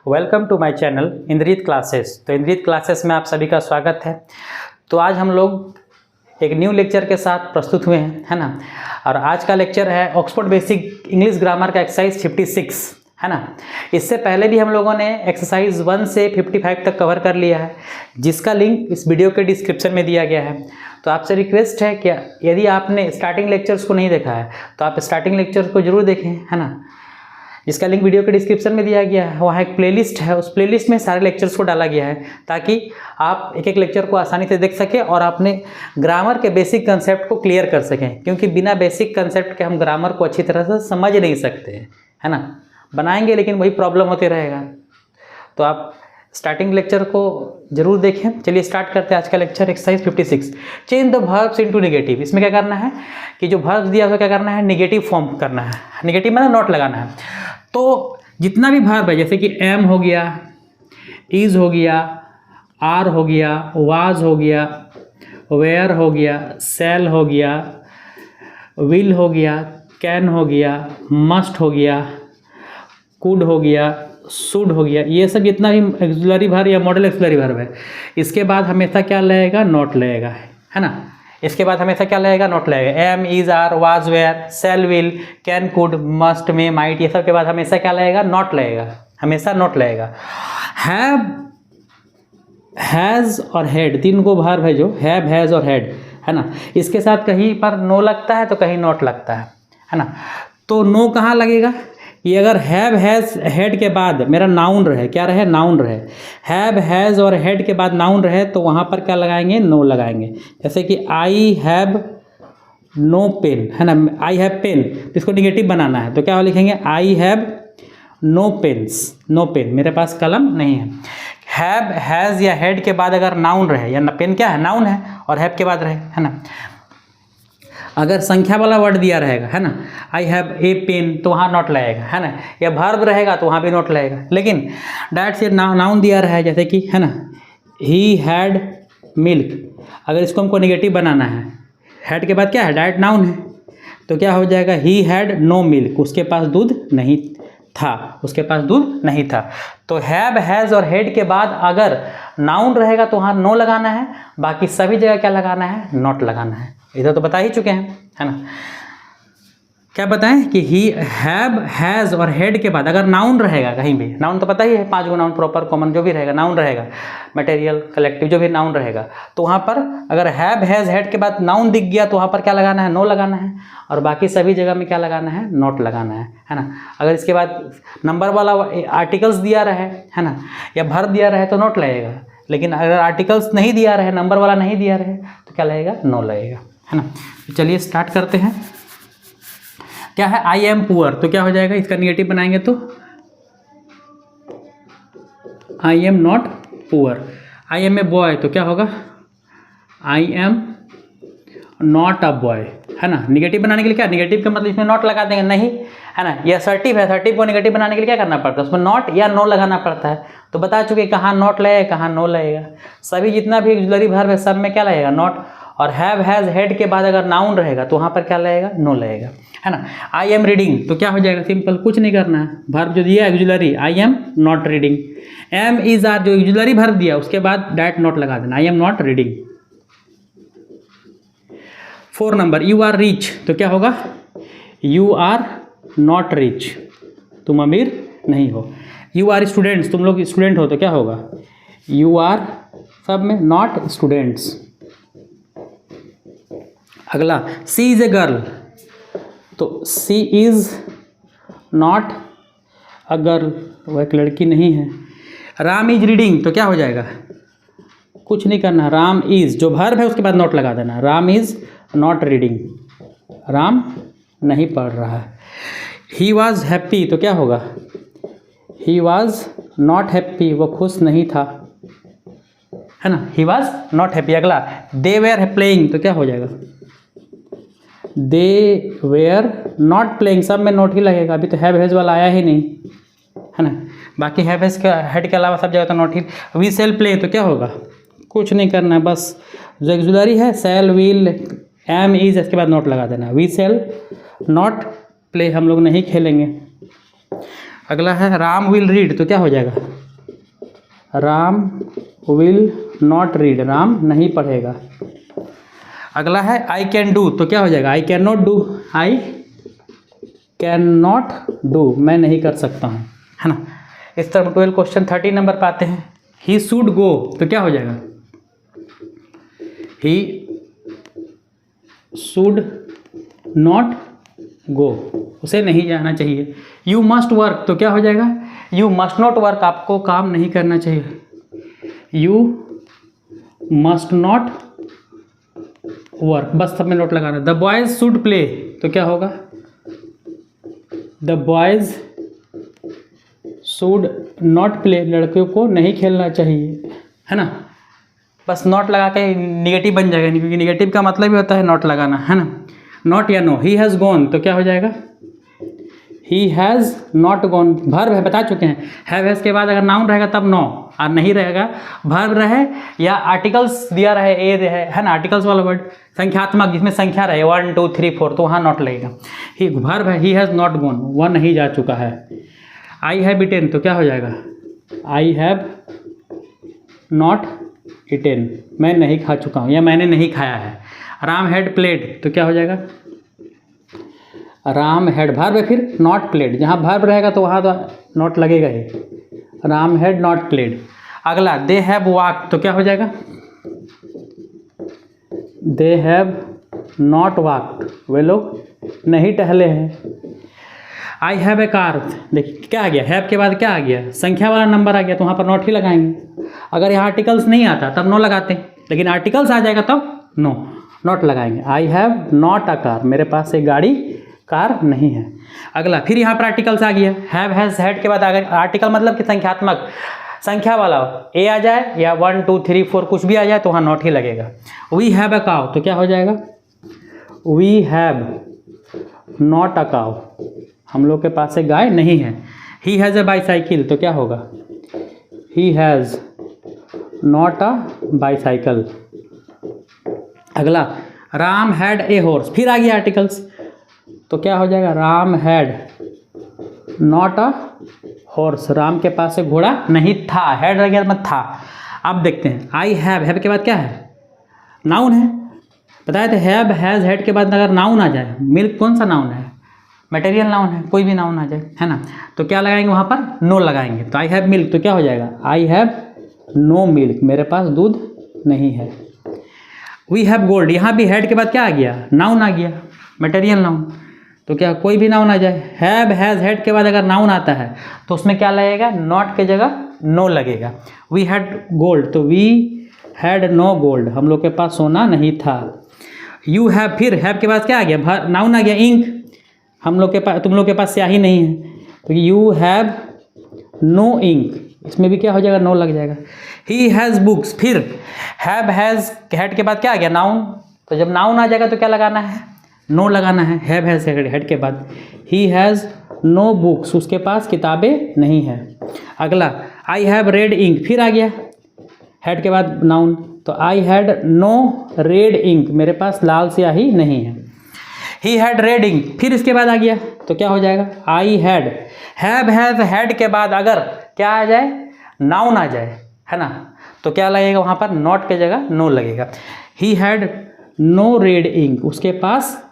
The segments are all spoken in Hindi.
Welcome to my channel Indrajeet classes. तो इंद्रजीत क्लासेस में आप सभी का स्वागत है। तो आज हम लोग एक न्यू लेक्चर के साथ प्रस्तुत हुए हैं, है ना। और आज का लेक्चर है ऑक्सफोर्ड बेसिक इंग्लिश ग्रामर का एक्सरसाइज 56, है ना। इससे पहले भी हम लोगों ने एक्सरसाइज 1 से 55 तक कवर कर लिया है, जिसका लिंक इस वीडियो के डिस्क्रिप्शन में दिया गया है। तो आपसे रिक्वेस्ट है कि यदि आपने स्टार्टिंग लेक्चर्स को नहीं देखा है तो आप स्टार्टिंग लेक्चर्स को जरूर देखें, है ना। इसका लिंक वीडियो के डिस्क्रिप्शन में दिया गया है। वहाँ एक प्लेलिस्ट है, उस प्लेलिस्ट में सारे लेक्चर्स को डाला गया है ताकि आप एक एक लेक्चर को आसानी से देख सकें और अपने ग्रामर के बेसिक कंसेप्ट को क्लियर कर सकें, क्योंकि बिना बेसिक कंसेप्ट के हम ग्रामर को अच्छी तरह से समझ नहीं सकते हैं, है ना। बनाएंगे लेकिन वही प्रॉब्लम होते रहेगा। तो आप स्टार्टिंग लेक्चर को जरूर देखें। चलिए स्टार्ट करते हैं आज का lecture. Exercise 56, change the verbs into negative. इसमें क्या करना है कि जो वर्ब्स दिया हुआ क्या करना है, नेगेटिव फॉर्म करना है। नेगेटिव मतलब नॉट लगाना है। तो जितना भी वर्ब है, जैसे कि एम हो गया, इज हो गया, आर हो गया, वाज हो गया, वेयर हो गया, सेल हो गया, विल हो गया, कैन हो गया, मस्ट हो गया, कुड हो गया, शुड हो गया, ये सब जितना भी एक्सुलरी वर्ब या मॉडल एक्सुलरी वर्ब है, इसके बाद हमेशा क्या लगेगा, नॉट लगेगा, है ना। इसके बाद हमेशा क्या लगेगा, नॉट लगेगा। Am, is, are, was, were, shall, will, can, could, must, may, might, ये सब के बाद हमेशा क्या लगेगा, नॉट लगेगा, हमेशा नॉट लगेगा। हैव, हैज़ और हैड, तीन को वर्ब है जो हैव, हैज़ और हैड, है ना। इसके साथ कहीं पर नो लगता है तो कहीं नॉट लगता है ना। तो नो कहाँ लगेगा, ये अगर हैव, हैज़, हैड के बाद मेरा नाउन रहे, क्या रहे, नाउन रहे, हैव, हैज़ और हैड के बाद नाउन रहे तो वहाँ पर क्या लगाएंगे, नो लगाएंगे। जैसे कि आई हैव नो पेन, है ना, आई हैव पेन, तो इसको निगेटिव बनाना है तो क्या लिखेंगे, I have no pens, no pen, मेरे पास कलम नहीं है। हैव, हैज़ या हैड के बाद अगर नाउन रहे, या पेन क्या है, नाउन है, और हैव के बाद रहे, है ना। अगर संख्या वाला वर्ड दिया रहेगा, है ना, आई हैव ए पेन, तो वहाँ नॉट लगेगा, है ना। या वर्ब रहेगा तो वहाँ भी नॉट लगेगा। लेकिन डायरेक्ट से नाउन दिया रहा है, जैसे कि, है ना, ही हैड मिल्क, अगर इसको हमको नेगेटिव बनाना है, हैड के बाद क्या है, डायरेक्ट नाउन है, तो क्या हो जाएगा, ही हैड नो मिल्क, उसके पास दूध नहीं था, उसके पास दूध नहीं था। तो हैव, हैज़ और हैड के बाद अगर नाउन रहेगा तो वहाँ नो लगाना है, बाकी सभी जगह क्या लगाना है, नॉट लगाना है। इधर तो बता ही चुके हैं, है ना। क्या बताएं कि ही हैव, हैज़ और हैड के बाद अगर नाउन रहेगा, कहीं भी नाउन तो पता ही है, 5 गो नाउन, प्रॉपर, कॉमन, जो भी रहेगा नाउन रहेगा, मटेरियल, कलेक्टिव, जो भी नाउन रहेगा, तो वहाँ पर अगर हैव, हैज़, हैड के बाद नाउन दिख गया तो वहाँ पर क्या लगाना है, नो लगाना है, और बाकी सभी जगह में क्या लगाना है, नॉट लगाना है ना। अगर इसके बाद नंबर वाला आर्टिकल्स दिया रहे, है ना, या वर्ब दिया रहे तो नॉट लगेगा। लेकिन अगर आर्टिकल्स नहीं दिया रहे, नंबर वाला नहीं दिया रहे, तो क्या लगेगा, नो लगेगा, है ना। तो चलिए स्टार्ट करते हैं। क्या है, आई एम पुअर, तो क्या हो जाएगा, इसका निगेटिव बनाएंगे तो I am not poor. I am a boy, तो क्या होगा, I am not a boy, है ना। निगेटिव बनाने के लिए क्या, निगेटिव का मतलब इसमें नॉट लगा देंगे, नहीं, है ना। ये असर्टिव है, असर्टिव को निगेटिव बनाने के लिए क्या करना पड़ता है, उसमें नॉट या नो लगाना पड़ता है। तो बता चुके कहाँ नॉट लगेगा, कहाँ नो लगेगा। सभी जितना भी ऑक्सिलरी वर्ब है सब में क्या लगेगा, नॉट। और हैव, हैज़, हैड के बाद अगर नाउन रहेगा तो वहाँ पर क्या लगेगा, नो लगेगा, है ना। आई एम रीडिंग, तो क्या हो जाएगा, सिंपल, कुछ नहीं करना है, वर्ब जो दिया auxiliary, I am not reading. Am, is, are, जो ऑक्सिलरी वर्ब दिया उसके बाद डायरेक्ट नॉट लगा देना, I am not reading. 4 number, you are rich, तो क्या होगा, यू आर नॉट रिच, तुम अमीर नहीं हो। यू आर स्टूडेंट्स, तुम लोग स्टूडेंट हो, तो क्या होगा, यू आर, सब में नॉट स्टूडेंट्स। अगला, सी इज ए गर्ल, तो सी इज नॉट अ गर्ल, वह एक लड़की नहीं है। राम इज रीडिंग, तो क्या हो जाएगा, कुछ नहीं करना, राम इज, जो वर्ब है उसके बाद नॉट लगा देना, Ram is not reading, Ram नहीं पढ़ रहा है। ही वॉज हैप्पी, तो क्या होगा, ही वॉज नॉट हैप्पी, वो खुश नहीं था, है ना, ही वॉज नॉट हैप्पी। अगला, दे वेयर प्लेइंग, तो क्या हो जाएगा, दे वेयर नॉट प्लेइंग, सब में नॉट ही लगेगा, अभी तो हैव, हैज वाला आया ही नहीं, है ना। बाकी हैव, हैज का हेड के अलावा सब जगह तो नॉट ही। वी सेल प्ले, तो क्या होगा, कुछ नहीं करना है, बस जो एक्सुलरी है, सेल, विल, एम, इज, इसके बाद नॉट लगा देना। वी सेल नॉट प्ले, हम लोग नहीं खेलेंगे। अगला है राम विल रीड, तो क्या हो जाएगा, Ram will not read, Ram नहीं पढ़ेगा। अगला है आई कैन डू, तो क्या हो जाएगा I can not do, I can not do, मैं नहीं कर सकता हूँ, है ना। इस तरह 12 क्वेश्चन 30 नंबर पे आते हैं। ही शुड गो, तो क्या हो जाएगा ही शुड नॉट गो, उसे नहीं जाना चाहिए। यू मस्ट वर्क, तो क्या हो जाएगा यू मस्ट नॉट वर्क, आपको काम नहीं करना चाहिए। यू मस्ट नॉट वर्क, बस सब में नोट लगाना। द बॉयज शुड प्ले, तो क्या होगा the boys should not play, लड़कियों को नहीं खेलना चाहिए, है ना। बस नॉट लगा के निगेटिव बन जाएगा, क्योंकि निगेटिव का मतलब ही होता है नॉट लगाना, है ना। नॉट या नो, ही हैज़ गॉन, तो क्या हो जाएगा he has not gone, verb है बता चुके हैं। हैव के बाद अगर नाउन रहेगा तब नो, और नहीं रहेगा वर्ब रहे या आर्टिकल्स दिया रहे ए रहे, है ना, आर्टिकल्स वाला वर्ड संख्यात्मक जिसमें संख्या रहे 1 2 3 4, तो वहाँ नॉट लगेगा। ही वर्ब है ही हैज़ नॉट गॉन, वह नहीं जा चुका है। आई हैव इटेन, तो क्या हो जाएगा आई हैव नॉट इटेन, मैं नहीं खा चुका हूँ या मैंने नहीं खाया है। राम हैड प्लेड, तो क्या हो जाएगा राम हैड, वर्ब है फिर नॉट प्लेड, जहाँ वर्ब रहेगा तो वहाँ तो नॉट लगेगा ही। Ram had not played. अगला दे हैव वॉक, तो क्या हो जाएगा दे हैव नॉट वॉक, वे लोग नहीं टहले हैं। आई हैव ए कार, देखिए क्या आ गया हैव के बाद क्या आ गया संख्या वाला नंबर आ गया, तो वहाँ पर नॉट ही लगाएंगे। अगर यहाँ आर्टिकल्स नहीं आता तब नो लगाते, लेकिन आर्टिकल्स आ जाएगा तब नो, नॉट लगाएंगे। I have not a car, मेरे पास एक गाड़ी कार नहीं है। अगला फिर यहाँ पर आर्टिकल्स आ गया, हैव हैज़ हैड के बाद आ गया आर्टिकल, मतलब कि संख्यात्मक संख्या वाला ए आ जाए या 1 2 3 4 कुछ भी आ जाए तो वहाँ नॉट ही लगेगा। वी हैव अ काउ, तो क्या हो जाएगा we have not a cow, हम लोग के पास एक गाय नहीं है। ही हैज़ अ बाईसाइकिल, तो क्या होगा he has not a bicycle. अगला राम हैड ए हॉर्स, फिर आ गया आर्टिकल्स, तो क्या हो जाएगा Ram had not a horse, Ram के पास एक घोड़ा नहीं था, हैड रह गया मत था। अब देखते हैं आई हैव के बाद क्या है नाउन है, बताए थे हैव हैज़ हैड के बाद अगर नाउन आ जाए, मिल्क कौन सा नाउन है मटेरियल नाउन है, कोई भी नाउन आ जाए, है ना, तो क्या लगाएंगे वहाँ पर नो लगाएंगे। तो आई हैव मिल्क, तो क्या हो जाएगा आई हैव नो मिल्क, मेरे पास दूध नहीं है। वी हैव गोल्ड, यहाँ भी हैड के बाद क्या आ गया नाउन आ गया मटेरियल नाउन, तो क्या कोई भी नाउन आ जाए। हैव हैज़ हैड के बाद अगर नाउन आता है तो उसमें क्या लगेगा नॉट के जगह नो लगेगा। वी हैड गोल्ड, तो वी हैड नो गोल्ड, हम लोग के पास सोना नहीं था। यू हैव, फिर हैव के बाद क्या आ गया नाउन आ गया इंक, हम लोग के पास तुम लोग के पास स्याही नहीं है, तो यू हैव नो इंक, इसमें भी क्या हो जाएगा नो लग जाएगा। ही हैज़ बुक्स, फिर हैव हैज़ हैड के बाद क्या आ गया नाउन, तो जब नाउन आ जाएगा तो क्या लगाना है नो लगाना है। हैव हैज़ हेड के बाद ही हैज़ नो बुक्स, उसके पास किताबें नहीं हैं। अगला आई हैव रेड इंक, फिर आ गया हैड के बाद नाउन, तो I had no red ink, मेरे पास लाल स्याही नहीं है। ही हैड रेड इंक, फिर इसके बाद आ गया तो क्या हो जाएगा I had, have has had के बाद अगर क्या आ जाए नाउन आ जाए, है ना, तो क्या लगेगा वहाँ पर नॉट के जगह नो लगेगा। He had no red ink, उसके पास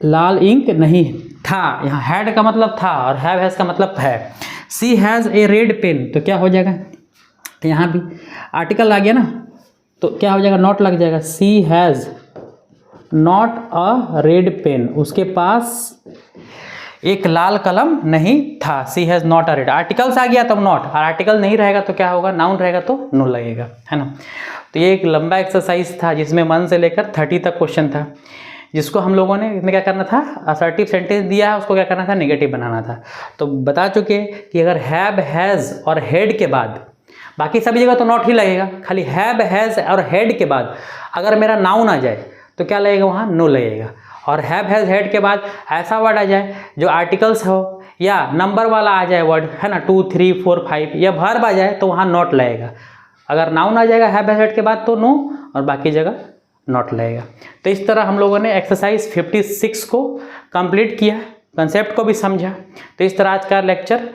लाल इंक नहीं था, यहाँ हैड का मतलब था और हैव हैज़ का मतलब है। सी हैज़ ए रेड पेन, तो क्या हो जाएगा तो यहाँ भी आर्टिकल आ गया ना, तो क्या हो जाएगा नॉट लग जाएगा। She has not a red pen, उसके पास एक लाल कलम नहीं था। She has not a red, articles आ गया तब नॉट, और आर्टिकल नहीं रहेगा तो क्या होगा नाउन रहेगा तो नो लगेगा, है ना। तो ये एक लंबा एक्सरसाइज था जिसमें 1 से लेकर 30 तक क्वेश्चन था, जिसको हम लोगों ने इसमें क्या करना था असर्टिव सेंटेंस दिया है उसको क्या करना था नेगेटिव बनाना था। तो बता चुके कि अगर हैव हैज़ और हेड के बाद, बाकी सभी जगह तो नॉट ही लगेगा, खाली हैव हैज़ और हेड के बाद अगर मेरा नाउन आ जाए तो क्या लगेगा वहाँ नो लगेगा। और हैव हैज़ हेड के बाद ऐसा वर्ड आ जाए जो आर्टिकल्स हो या नंबर वाला आ जाए वर्ड, है ना, 2 3 4 5 या वर्ब आ जाए तो वहाँ नॉट लगेगा। अगर नाउन आ जाएगा हैव हैज़ हेड के बाद तो नो, और बाकी जगह नॉट लगेगा। तो इस तरह हम लोगों ने एक्सरसाइज 56 को कंप्लीट किया, कंसेप्ट को भी समझा। तो इस तरह आज का लेक्चर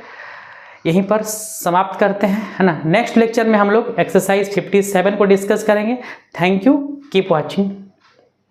यहीं पर समाप्त करते हैं, है ना। नेक्स्ट लेक्चर में हम लोग एक्सरसाइज 57 को डिस्कस करेंगे। Thank you, keep watching.